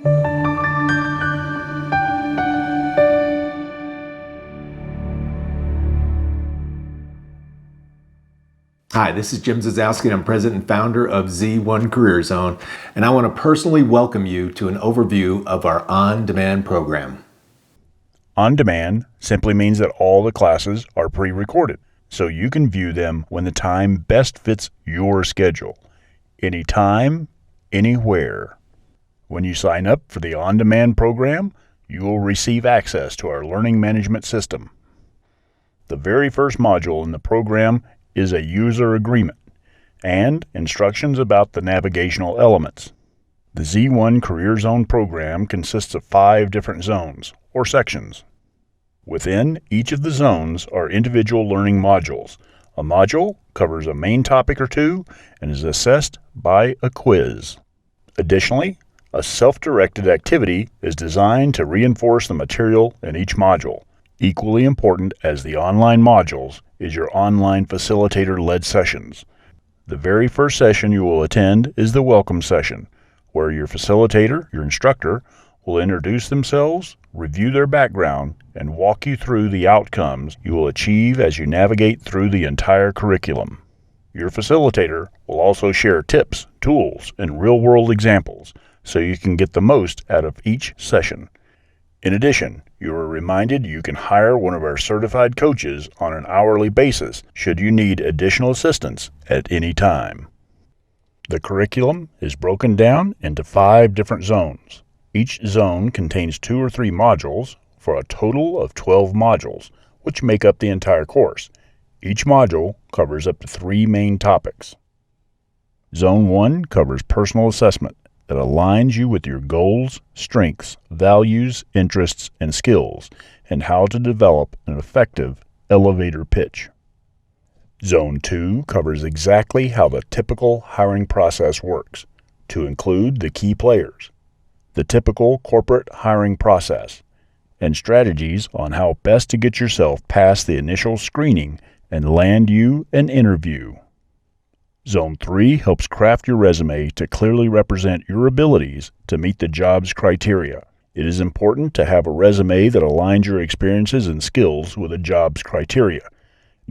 Hi, this is Jim Zazowski, and I'm president and founder of Z1CareerZone, and I want to personally welcome you to an overview of our on-demand program. On-demand simply means that all the classes are pre-recorded, so you can view them when the time best fits your schedule, anytime, anywhere. When you sign up for the on-demand program, you will receive access to our learning management system. The very first module in the program is a user agreement and instructions about the navigational elements. The Z1 Career Zone program consists of 5 different zones, or sections. Within each of the zones are individual learning modules. A module covers a main topic or two and is assessed by a quiz. Additionally, a self-directed activity is designed to reinforce the material in each module. Equally important as the online modules is your online facilitator-led sessions. The very first session you will attend is the welcome session, where your facilitator, your instructor, will introduce themselves, review their background, and walk you through the outcomes you will achieve as you navigate through the entire curriculum. Your facilitator will also share tips, tools, and real-world examples so you can get the most out of each session. In addition, you are reminded you can hire one of our certified coaches on an hourly basis should you need additional assistance at any time. The curriculum is broken down into 5 different zones. Each zone contains 2 or 3 modules for a total of 12 modules, which make up the entire course. Each module covers up to 3 main topics. Zone 1 covers personal assessment that aligns you with your goals, strengths, values, interests, and skills, and how to develop an effective elevator pitch. Zone 2 covers exactly how the typical hiring process works, to include the key players, the typical corporate hiring process, and strategies on how best to get yourself past the initial screening and land you an interview. Zone 3 helps craft your resume to clearly represent your abilities to meet the job's criteria. It is important to have a resume that aligns your experiences and skills with a job's criteria.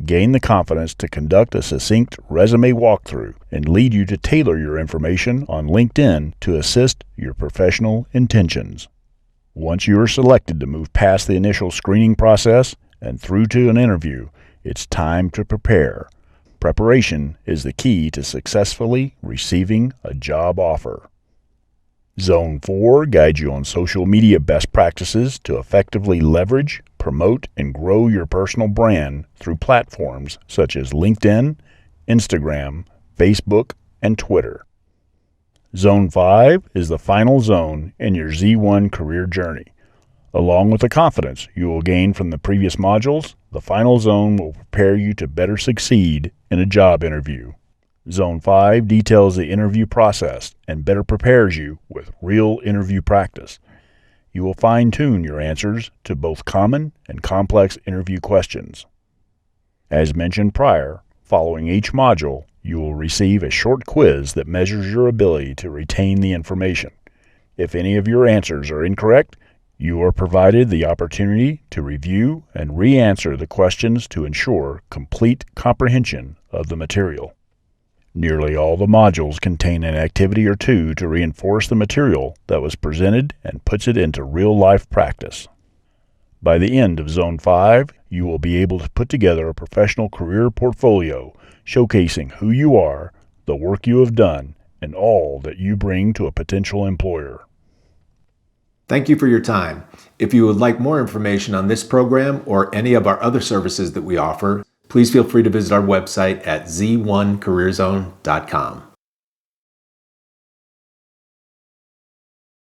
Gain the confidence to conduct a succinct resume walkthrough and lead you to tailor your information on LinkedIn to assist your professional intentions. Once you are selected to move past the initial screening process and through to an interview, it's time to prepare. Preparation is the key to successfully receiving a job offer. Zone 4 guides you on social media best practices to effectively leverage, promote, and grow your personal brand through platforms such as LinkedIn, Instagram, Facebook, and Twitter. Zone 5 is the final zone in your Z1 career journey. Along with the confidence you will gain from the previous modules, the final zone will prepare you to better succeed in a job interview. Zone 5 details the interview process and better prepares you with real interview practice. You will fine-tune your answers to both common and complex interview questions. As mentioned prior, following each module, you will receive a short quiz that measures your ability to retain the information. If any of your answers are incorrect, you are provided the opportunity to review and re-answer the questions to ensure complete comprehension of the material. Nearly all the modules contain an activity or two to reinforce the material that was presented and puts it into real-life practice. By the end of Zone 5, you will be able to put together a professional career portfolio showcasing who you are, the work you have done, and all that you bring to a potential employer. Thank you for your time. If you would like more information on this program or any of our other services that we offer, please feel free to visit our website at Z1CareerZone.com.